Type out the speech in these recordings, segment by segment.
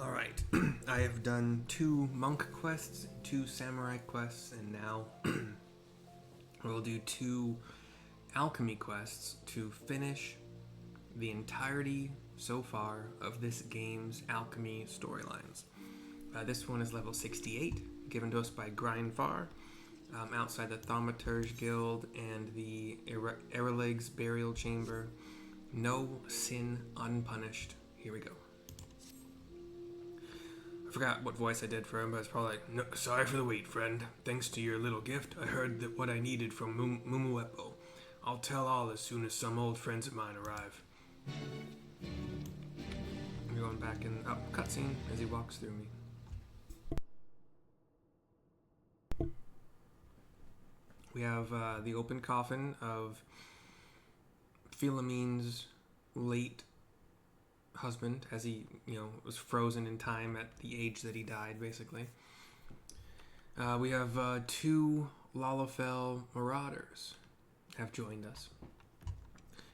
Alright, I have done 2 monk quests, 2 samurai quests, and now we'll do 2 alchemy quests to finish the entirety so far of this game's alchemy storylines. This one is level 68, given to us by Greinfarr, outside the Thaumaturge Guild and the Erlegs Burial Chamber. No sin unpunished. Here we go. I forgot what voice I did for him, but it's probably like, no, sorry for the wait, friend. Thanks to your little gift, I heard that what I needed from Mumuepo. I'll tell all as soon as some old friends of mine arrive. We're going back in cutscene as he walks through me. We have the open coffin of Philomene's late husband, as he, was frozen in time at the age that he died, basically. We have 2 Lalafell marauders have joined us.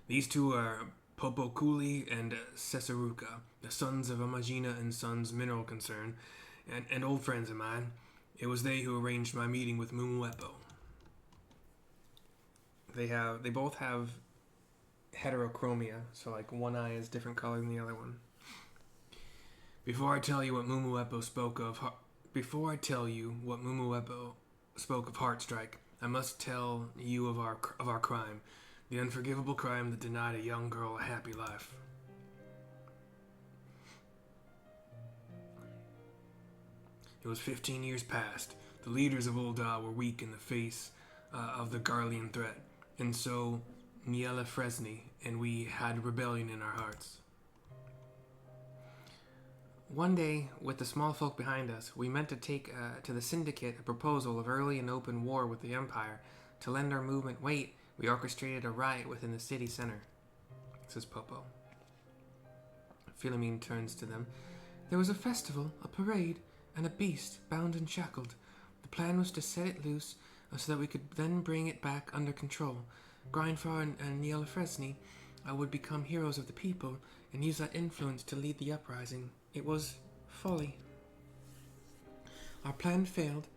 These 2 are Popokuli and Cesaruka, the sons of Imagina and Sons mineral concern, and old friends of mine. It was they who arranged my meeting with Mumuepo. They both have heterochromia, so like one eye is different color than the other one. Before I tell you what Mumuepo spoke of Heartstrike, I must tell you of our crime, the unforgivable crime that denied a young girl a happy life. It was 15 years past. The leaders of Ul'dah were weak in the face of the Garlean threat, and so Niela Fresney and we had rebellion in our hearts. One day, with the small folk behind us, we meant to take to the Syndicate a proposal of early and open war with the Empire. To lend our movement weight, we orchestrated a riot within the city center, says Popo. Philomene turns to them. There was a festival, a parade, and a beast bound and shackled. The plan was to set it loose so that we could then bring it back under control. Greinfarr and Niela Fresney would become heroes of the people and use that influence to lead the uprising. It was folly. Our plan failed.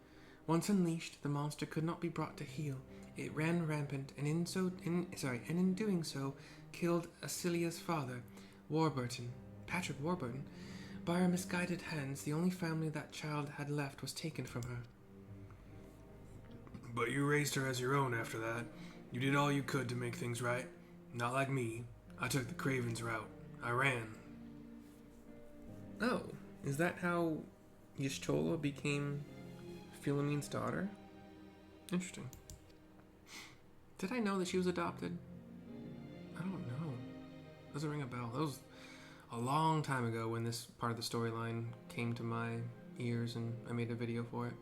Once unleashed, the monster could not be brought to heel. It ran rampant, and in doing so, killed Acilia's father, Patrick Warburton. By our misguided hands, the only family that child had left was taken from her. But you raised her as your own after that. You did all you could to make things right. Not like me. I took the Craven's route. I ran. Oh, is that how Y'shtola became Philomene's daughter? Interesting. Did I know that she was adopted? I don't know. Doesn't ring a bell. That was a long time ago when this part of the storyline came to my ears and I made a video for it.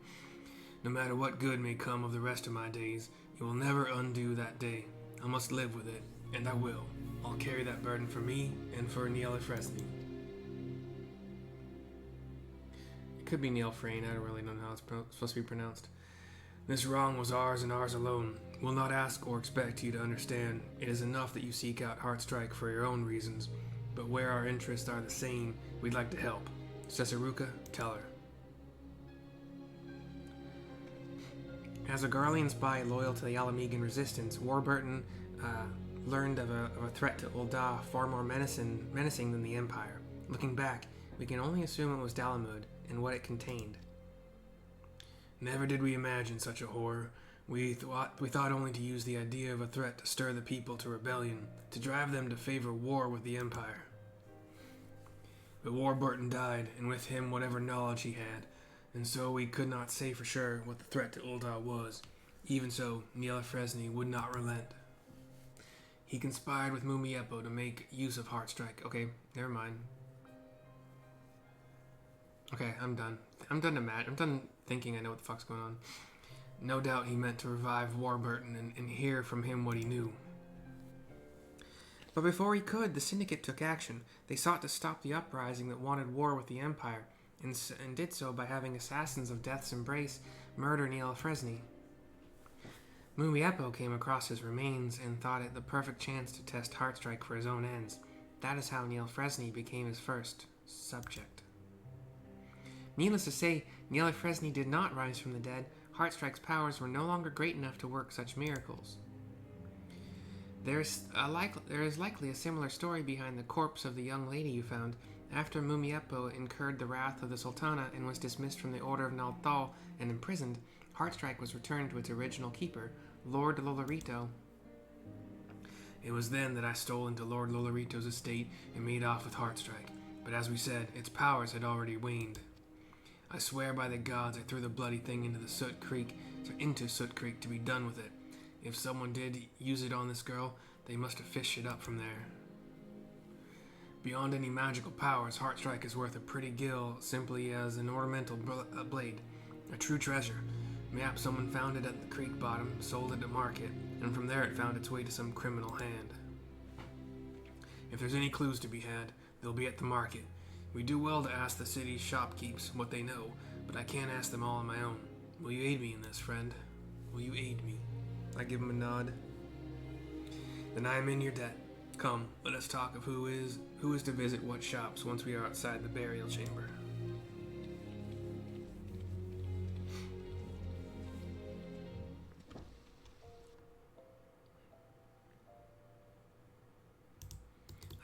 No matter what good may come of the rest of my days, you will never undo that day. I must live with it, and I will. I'll carry that burden for me and for Niela Fresney. It could be Neil Frayne, I don't really know how it's supposed to be pronounced. This wrong was ours and ours alone. We'll not ask or expect you to understand. It is enough that you seek out Heartstrike for your own reasons. But where our interests are the same, we'd like to help. Cesaruka, tell her. As a Garlean spy loyal to the Alamegan resistance, Warburton learned of a threat to Ul'dah far more menacing than the Empire. Looking back, we can only assume it was Dalamud and what it contained. Never did we imagine such a horror. We thought only to use the idea of a threat to stir the people to rebellion, to drive them to favor war with the Empire. But Warburton died, and with him whatever knowledge he had, and so we could not say for sure what the threat to Ul'dah was. Even so, Niela Fresney would not relent. He conspired with Mumuepo to make use of Heartstrike. Okay, never mind. Okay, I'm done. I'm done thinking I know what the fuck's going on. No doubt he meant to revive Warburton and hear from him what he knew. But before he could, the Syndicate took action. They sought to stop the uprising that wanted war with the Empire, and did so by having assassins of Death's Embrace murder Niela Fresney. Mumuepo came across his remains and thought it the perfect chance to test Heartstrike for his own ends. That is how Niela Fresney became his first subject. Needless to say, FFXIV did not rise from the dead. Heartstrike's powers were no longer great enough to work such miracles. There is likely a similar story behind the corpse of the young lady you found. After Mumuepo incurred the wrath of the Sultana and was dismissed from the Order of Nalthal and imprisoned, Heartstrike was returned to its original keeper, Lord Lolorito. It was then that I stole into Lord Lolorito's estate and made off with Heartstrike, but as we said, its powers had already waned. I swear by the gods I threw the bloody thing into Soot Creek to be done with it. If someone did use it on this girl, they must have fished it up from there. Beyond any magical powers, Heartstrike is worth a pretty gill simply as an ornamental blade, a true treasure. Mayhap someone found it at the creek bottom, sold it at market, and from there it found its way to some criminal hand. If there's any clues to be had, they'll be at the market. We do well to ask the city's shopkeepers what they know, but I can't ask them all on my own. Will you aid me in this, friend? Will you aid me? I give him a nod. Then I am in your debt. Come, let us talk of who is to visit what shops once we are outside the burial chamber.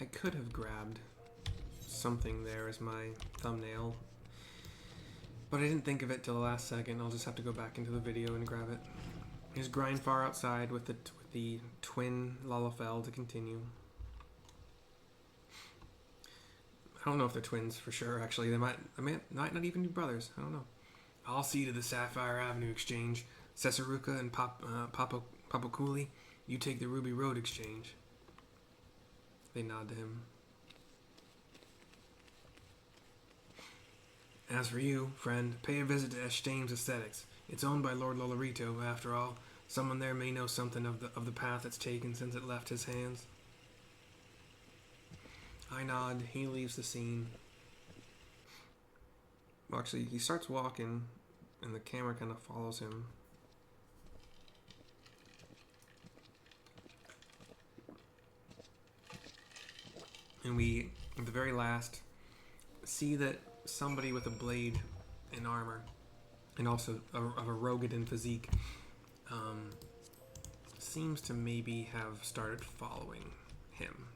I could have grabbed something there as my thumbnail, but I didn't think of it till the last second. I'll just have to go back into the video and grab it. Here's Greinfarr outside with the twin Lalafell to continue. I don't know if they're twins for sure, actually. They might not even be brothers. I don't know. I'll see to the Sapphire Avenue exchange. Cesaruka and Papakuli, you take the Ruby Road exchange. They nod to him. As for you, friend, pay a visit to Eshtame's Aesthetics. It's owned by Lord Lolorito, after all. Someone there may know something of the path it's taken since it left his hands. I nod. He leaves the scene. Well, actually, he starts walking, and the camera kind of follows him. And we, at the very last, see that somebody with a blade and armor, and also of a Rogadin physique, seems to maybe have started following him.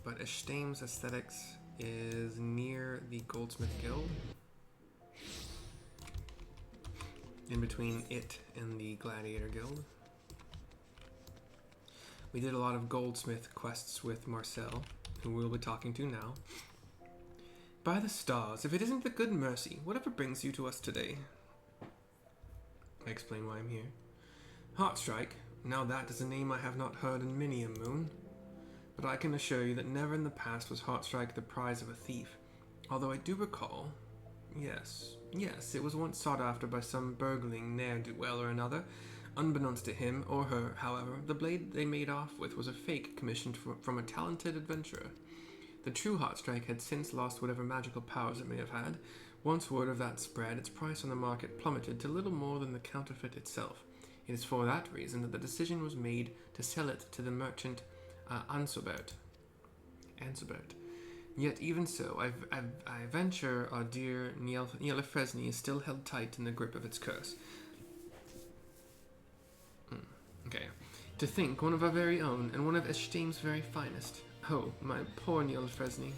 But Eshtame's Aesthetics is near the Goldsmith Guild, in between it and the Gladiator Guild. We did a lot of goldsmith quests with Marcel, who we'll be talking to now. By the stars, if it isn't the good Mercy, whatever brings you to us today? I explain why I'm here. Heartstrike, now that is a name I have not heard in many a moon. But I can assure you that never in the past was Heartstrike the prize of a thief. Although I do recall, yes, it was once sought after by some burgling ne'er-do-well or another. Unbeknownst to him or her, however, the blade they made off with was a fake commissioned from a talented adventurer. The true Heartstrike had since lost whatever magical powers it may have had. Once word of that spread, its price on the market plummeted to little more than the counterfeit itself. It is for that reason that the decision was made to sell it to the merchant Ansobert. Yet even so, I venture our dear FFXIV is still held tight in the grip of its curse. Okay. To think, one of our very own, and one of Eshtame's very finest. Oh, my poor FFXIV.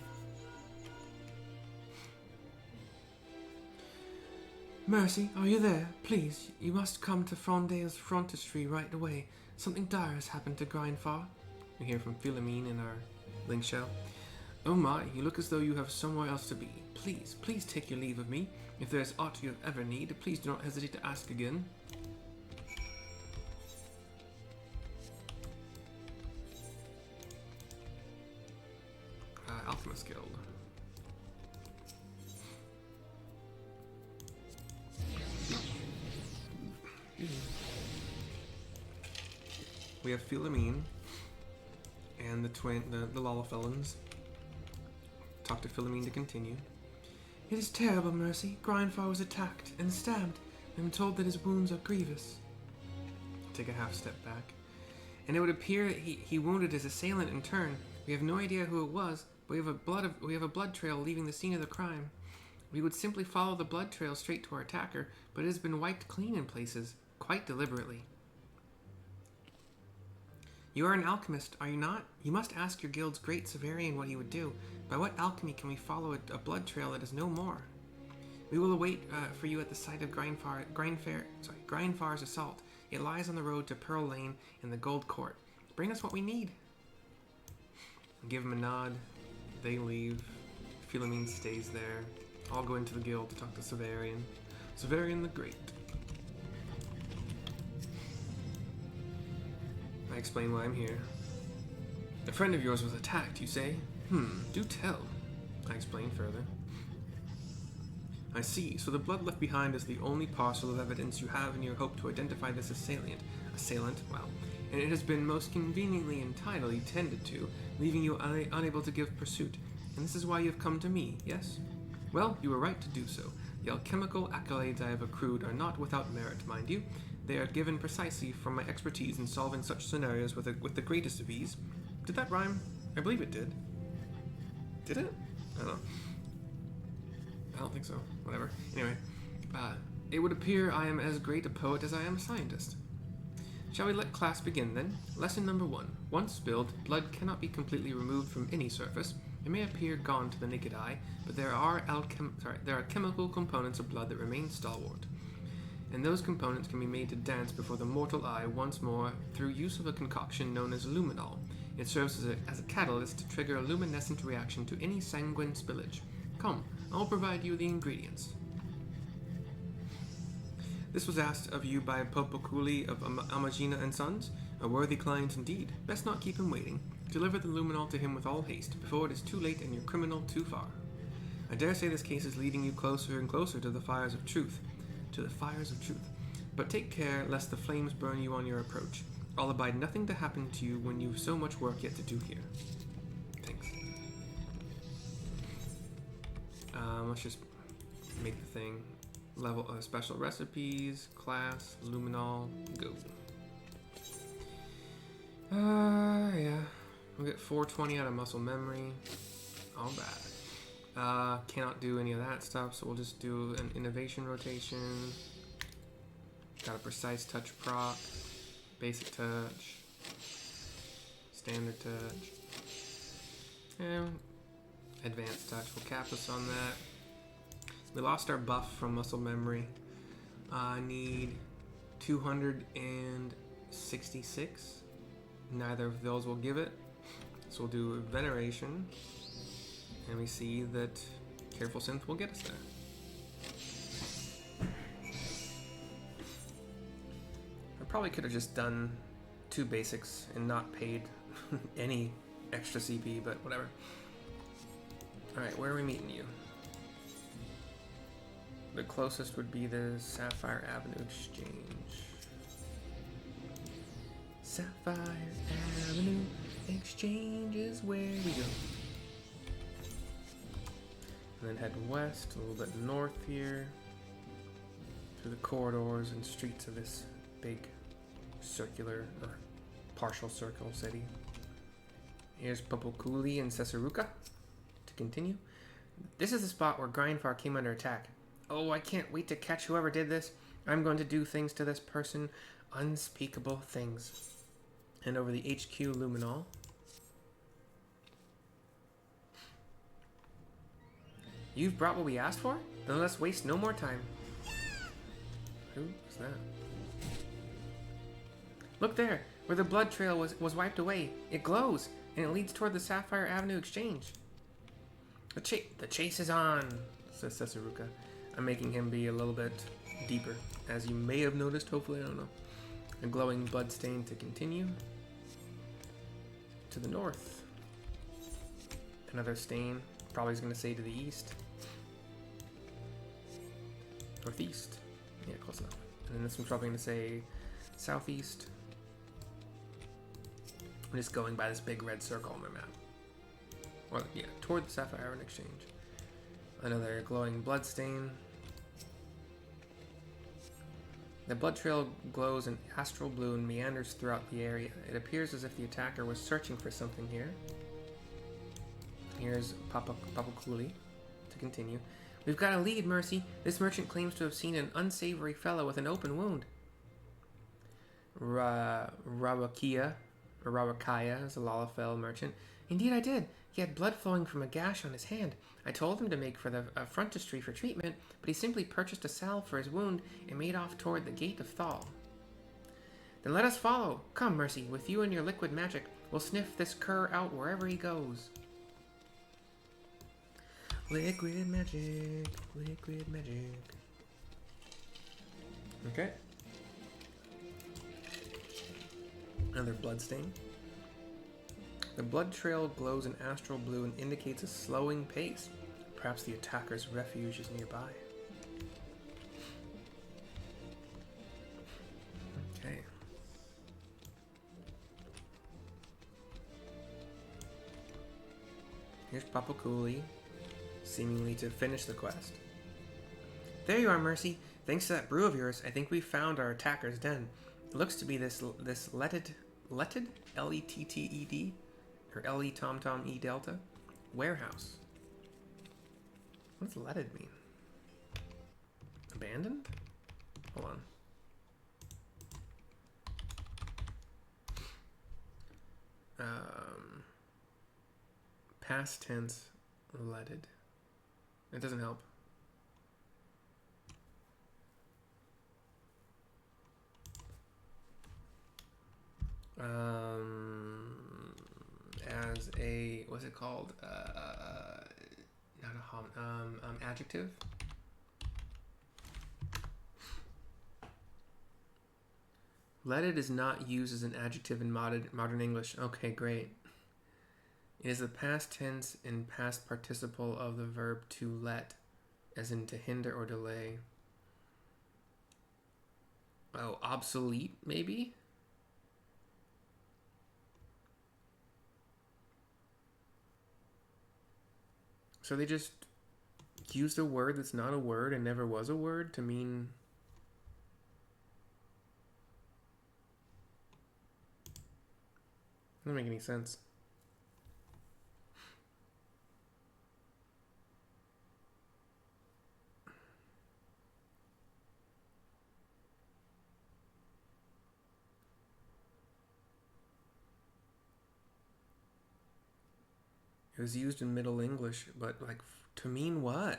Mercy, are you there? Please, you must come to Frondale's frontistery right away. Something dire has happened to Greinfarr. We hear from Philomene in our link shell. Oh my, you look as though you have somewhere else to be. Please take your leave of me. If there is aught you have ever need, please do not hesitate to ask again. Alchemist Guild. We have Philomene and the Lalafellans. Talk to Philomene to continue. It is terrible, Mercy. Greinfarr was attacked and stabbed. I'm told that his wounds are grievous. Take a half step back. And it would appear that he wounded his assailant in turn. We have no idea who it was, but we have a blood trail leaving the scene of the crime. We would simply follow the blood trail straight to our attacker, but it has been wiped clean in places, quite deliberately. You are an alchemist, are you not? You must ask your guild's great Severian what he would do. By what alchemy can we follow a blood trail that is no more? We will await for you at the site of Greinfarr's assault. It lies on the road to Pearl Lane in the Gold Court. Bring us what we need. Give him a nod. They leave. Philemon stays there. I'll go into the guild to talk to Severian. Severian the Great. I explain why I'm here. A friend of yours was attacked, you say? Do tell. I explain further. I see, so the blood left behind is the only parcel of evidence you have in your hope to identify this assailant. Well, and it has been most conveniently and tidily tended to, leaving you unable to give pursuit. And this is why you have come to me, yes? Well, you were right to do so. The alchemical accolades I have accrued are not without merit, mind you. They are given precisely from my expertise in solving such scenarios with the greatest of ease. Did that rhyme? I believe it did. Did it? I don't know. I don't think so. Whatever. Anyway, it would appear I am as great a poet as I am a scientist. Shall we let class begin, then? Lesson number 1. Once spilled, blood cannot be completely removed from any surface. It may appear gone to the naked eye, but there are chemical components of blood that remain stalwart. And those components can be made to dance before the mortal eye once more through use of a concoction known as luminol. It serves as a catalyst to trigger a luminescent reaction to any sanguine spillage. Come, I'll provide you the ingredients. This was asked of you by Popoculi of Amagina and Sons, a worthy client indeed. Best not keep him waiting. Deliver the luminol to him with all haste, before it is too late and your criminal too far. I dare say this case is leading you closer and closer to the fires of truth. But take care lest the flames burn you on your approach. I'll abide nothing to happen to you when you've so much work yet to do here. Thanks. Let's just make the thing. Level special recipes, class, luminol, go. Yeah. We'll get 420 out of muscle memory. All bad. Cannot do any of that stuff, so we'll just do an innovation rotation. Got a precise touch proc, basic touch, standard touch, and advanced touch. We'll cap us on that. We lost our buff from muscle memory. I need 266. Neither of those will give it. So we'll do veneration. And we see that careful synth will get us there. I probably could have just done 2 basics and not paid any extra CP, but whatever. Alright, where are we meeting you? The closest would be the Sapphire Avenue Exchange. Sapphire Avenue Exchange is where we go. And then head west, a little bit north here, through the corridors and streets of this big circular or partial circle city. Here's Popoculi and Sesaruka to continue. This is the spot where Greinfarr came under attack. Oh, I can't wait to catch whoever did this. I'm going to do things to this person. Unspeakable things. And over the HQ luminol. You've brought what we asked for? Then let's waste no more time. Who's that? Look there, where the blood trail was wiped away. It glows, and it leads toward the Sapphire Avenue Exchange. The chase is on, says Sesaruka. I'm making him be a little bit deeper, as you may have noticed, hopefully, I don't know. A glowing blood stain to continue. To the north. Another stain, probably is going to say to the east. Northeast. Yeah, close enough. And then this one's probably going to say southeast. I'm just going by this big red circle on my map. Well, yeah, toward the Sapphire Avenue Exchange. Another glowing blood stain. The blood trail glows in astral blue and meanders throughout the area. It appears as if the attacker was searching for something here. Here's Popoculi to continue. We've got a lead, Mercy. This merchant claims to have seen an unsavory fellow with an open wound. Rawakia is a Lalafell merchant. Indeed I did. He had blood flowing from a gash on his hand. I told him to make for the frontistery for treatment, but he simply purchased a salve for his wound and made off toward the Gate of Thal. Then let us follow. Come, Mercy, with you and your liquid magic, we'll sniff this cur out wherever he goes. Liquid magic, liquid magic. Okay. Another bloodstain. The blood trail glows an astral blue and indicates a slowing pace. Perhaps the attacker's refuge is nearby. Okay. Here's Papa Cooley, seemingly to finish the quest. There you are, Mercy. Thanks to that brew of yours, I think we found our attacker's den. It looks to be this letted, Letted, or L-E Tom Tom E Delta, warehouse. What's letted mean? Abandoned? Hold on. Past tense, letted. It doesn't help. As a, what's it called? Not a adjective. Letted is not used as an adjective in modern English. Okay, great. It is the past tense and past participle of the verb to let, as in to hinder or delay. Oh, obsolete, maybe? So they just used a word that's not a word and never was a word to mean... Doesn't make any sense. It was used in Middle English, but like to mean what?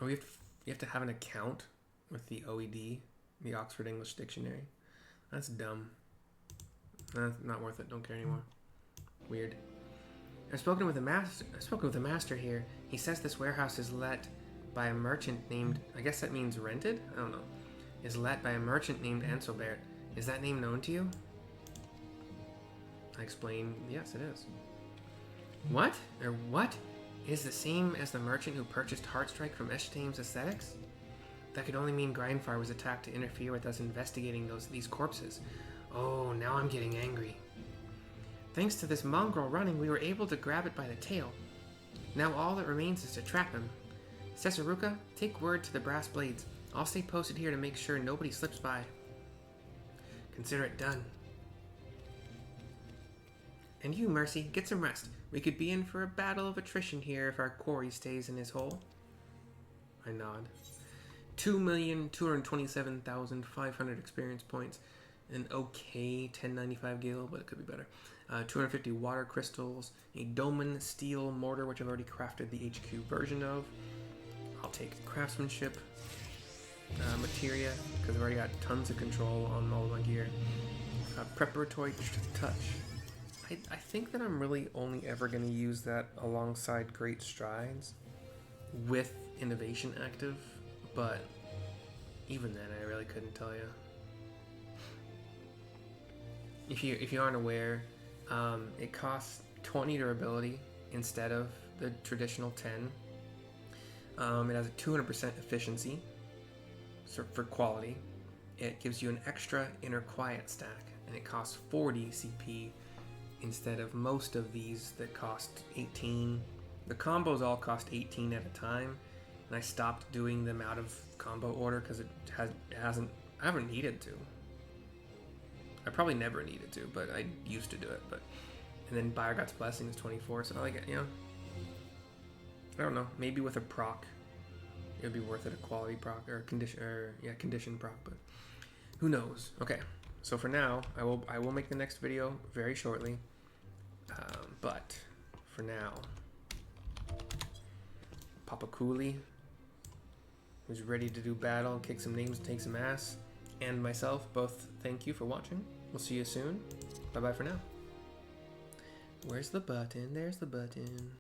Oh, you have to have an account with the OED, the Oxford English Dictionary. That's dumb. Not worth it. Don't care anymore. Weird. I've spoken with a master here. He says this warehouse is let by a merchant named, I guess that means rented? I don't know. Is let by a merchant named Anselbert. Is that name known to you? I explain, yes, it is. What? Or what? It is the same as the merchant who purchased Heartstrike from Eshtame's Aesthetics? That could only mean Greinfarr was attacked to interfere with us investigating these corpses. Oh, now I'm getting angry. Thanks to this mongrel running, we were able to grab it by the tail. Now all that remains is to trap him. Cesaruka, take word to the Brass Blades. I'll stay posted here to make sure nobody slips by. Consider it done. And you, Mercy, get some rest. We could be in for a battle of attrition here if our quarry stays in his hole. I nod. 2,227,500 experience points. An okay 1095 gil, but it could be better. 250 water crystals. A Doman steel mortar, which I've already crafted the HQ version of. I'll take craftsmanship. Materia, because I've already got tons of control on all of my gear. Preparatory touch. I think that I'm really only ever going to use that alongside Great Strides with Innovation active, but even then I really couldn't tell you. If you aren't aware, it costs 20 durability instead of the traditional 10. It has a 200% efficiency. So for quality, it gives you an extra inner quiet stack, and it costs 40 CP instead of most of these that cost 18. The combos all cost 18 at a time, and I stopped doing them out of combo order because I haven't needed to. I probably never needed to, but I used to do it. But and then Bayergot's Blessing is 24, so like, you know, I don't know. Maybe with a proc, it would be worth it, a quality proc or condition proc, but who knows? Okay, so for now, I will make the next video very shortly. But for now, Papa Cooley, who's ready to do battle, kick some names, take some ass, and myself both thank you for watching. We'll see you soon. Bye bye for now. Where's the button? There's the button.